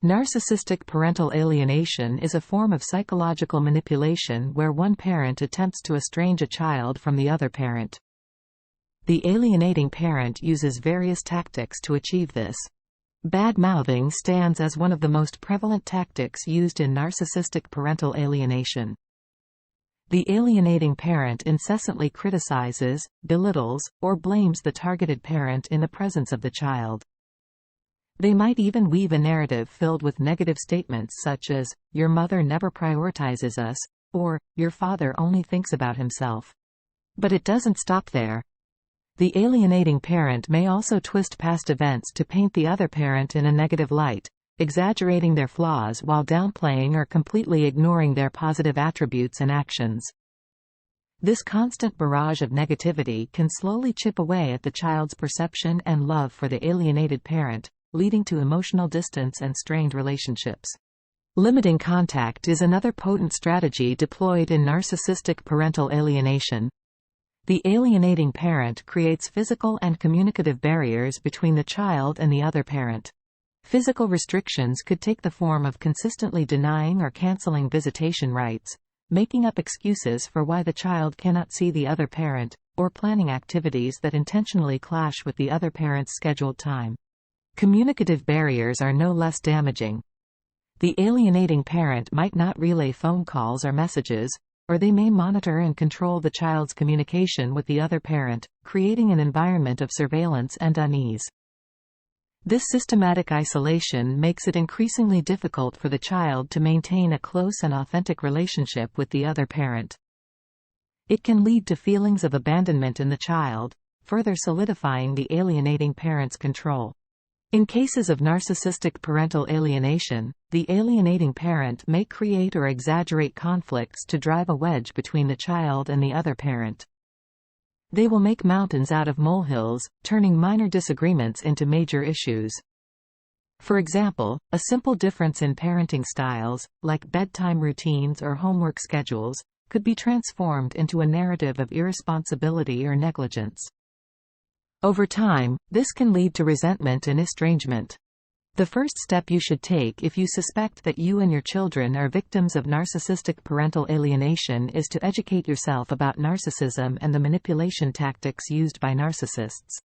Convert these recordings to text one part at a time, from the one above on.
Narcissistic parental alienation is a form of psychological manipulation where one parent attempts to estrange a child from the other parent. The alienating parent uses various tactics to achieve this. Bad-mouthing stands as one of the most prevalent tactics used in narcissistic parental alienation. The alienating parent incessantly criticizes, belittles, or blames the targeted parent in the presence of the child. They might even weave a narrative filled with negative statements such as, "Your mother never prioritizes us," or, "Your father only thinks about himself." But it doesn't stop there. The alienating parent may also twist past events to paint the other parent in a negative light, exaggerating their flaws while downplaying or completely ignoring their positive attributes and actions. This constant barrage of negativity can slowly chip away at the child's perception and love for the alienated parent, leading to emotional distance and strained relationships. Limiting contact is another potent strategy deployed in narcissistic parental alienation. The alienating parent creates physical and communicative barriers between the child and the other parent. Physical restrictions could take the form of consistently denying or canceling visitation rights, making up excuses for why the child cannot see the other parent, or planning activities that intentionally clash with the other parent's scheduled time. Communicative barriers are no less damaging. The alienating parent might not relay phone calls or messages, or they may monitor and control the child's communication with the other parent, creating an environment of surveillance and unease. This systematic isolation makes it increasingly difficult for the child to maintain a close and authentic relationship with the other parent. It can lead to feelings of abandonment in the child, further solidifying the alienating parent's control. In cases of narcissistic parental alienation, the alienating parent may create or exaggerate conflicts to drive a wedge between the child and the other parent. They will make mountains out of molehills, turning minor disagreements into major issues. For example, a simple difference in parenting styles, like bedtime routines or homework schedules, could be transformed into a narrative of irresponsibility or negligence. Over time, this can lead to resentment and estrangement. The first step you should take if you suspect that you and your children are victims of narcissistic parental alienation is to educate yourself about narcissism and the manipulation tactics used by narcissists.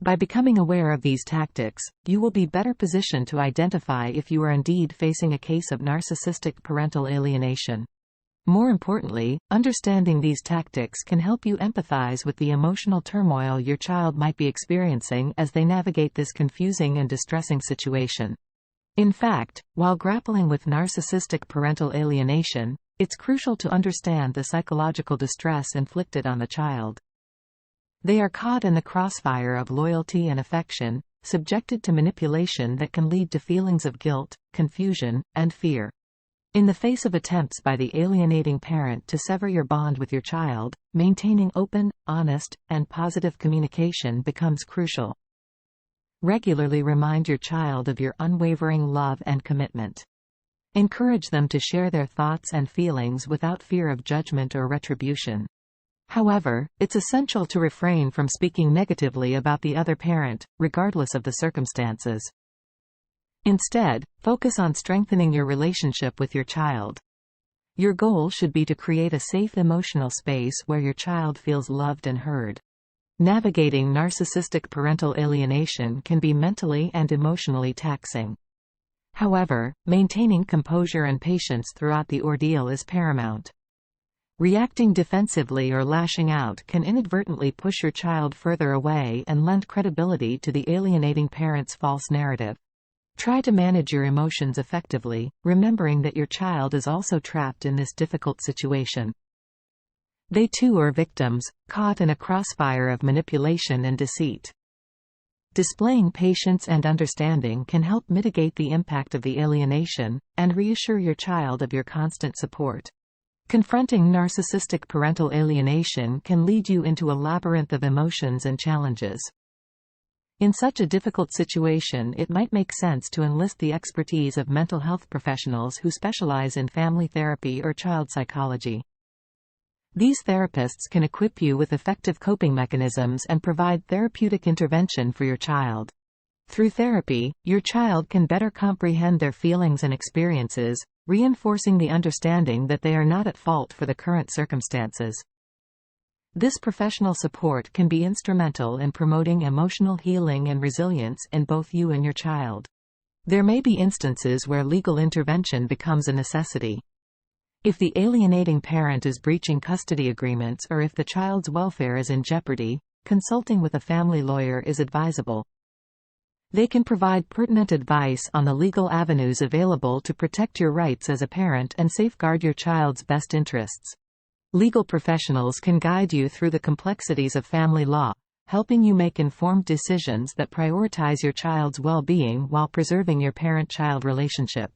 By becoming aware of these tactics, you will be better positioned to identify if you are indeed facing a case of narcissistic parental alienation. More importantly, understanding these tactics can help you empathize with the emotional turmoil your child might be experiencing as they navigate this confusing and distressing situation. In fact, while grappling with narcissistic parental alienation, it's crucial to understand the psychological distress inflicted on the child. They are caught in the crossfire of loyalty and affection, subjected to manipulation that can lead to feelings of guilt, confusion, and fear. In the face of attempts by the alienating parent to sever your bond with your child, maintaining open, honest, and positive communication becomes crucial. Regularly remind your child of your unwavering love and commitment. Encourage them to share their thoughts and feelings without fear of judgment or retribution. However, it's essential to refrain from speaking negatively about the other parent, regardless of the circumstances. Instead, focus on strengthening your relationship with your child. Your goal should be to create a safe emotional space where your child feels loved and heard. Navigating narcissistic parental alienation can be mentally and emotionally taxing. However, maintaining composure and patience throughout the ordeal is paramount. Reacting defensively or lashing out can inadvertently push your child further away and lend credibility to the alienating parent's false narrative. Try to manage your emotions effectively, remembering that your child is also trapped in this difficult situation. They too are victims, caught in a crossfire of manipulation and deceit. Displaying patience and understanding can help mitigate the impact of the alienation, and reassure your child of your constant support. Confronting narcissistic parental alienation can lead you into a labyrinth of emotions and challenges. In such a difficult situation, it might make sense to enlist the expertise of mental health professionals who specialize in family therapy or child psychology. These therapists can equip you with effective coping mechanisms and provide therapeutic intervention for your child. Through therapy, your child can better comprehend their feelings and experiences, reinforcing the understanding that they are not at fault for the current circumstances. This professional support can be instrumental in promoting emotional healing and resilience in both you and your child. There may be instances where legal intervention becomes a necessity. If the alienating parent is breaching custody agreements or if the child's welfare is in jeopardy, consulting with a family lawyer is advisable. They can provide pertinent advice on the legal avenues available to protect your rights as a parent and safeguard your child's best interests. Legal professionals can guide you through the complexities of family law, helping you make informed decisions that prioritize your child's well-being while preserving your parent-child relationship.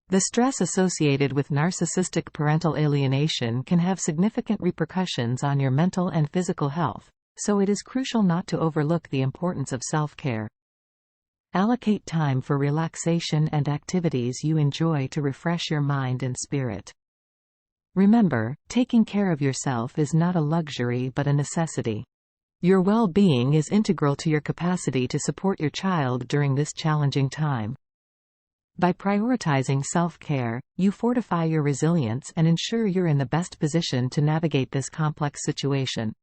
The stress associated with narcissistic parental alienation can have significant repercussions on your mental and physical health, so it is crucial not to overlook the importance of self-care. Allocate time for relaxation and activities you enjoy to refresh your mind and spirit. Remember, taking care of yourself is not a luxury but a necessity. Your well-being is integral to your capacity to support your child during this challenging time. By prioritizing self-care, you fortify your resilience and ensure you're in the best position to navigate this complex situation.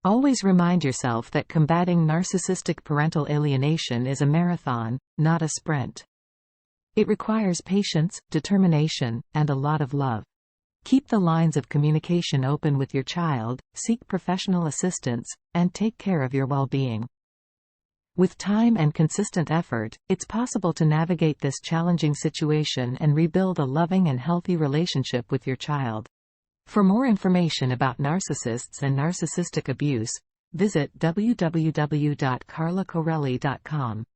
Always remind yourself that combating narcissistic parental alienation is a marathon, not a sprint. It requires patience, determination, and a lot of love. Keep the lines of communication open with your child, seek professional assistance, and take care of your well-being. With time and consistent effort, it's possible to navigate this challenging situation and rebuild a loving and healthy relationship with your child. For more information about narcissists and narcissistic abuse, visit www.carlacorelli.com.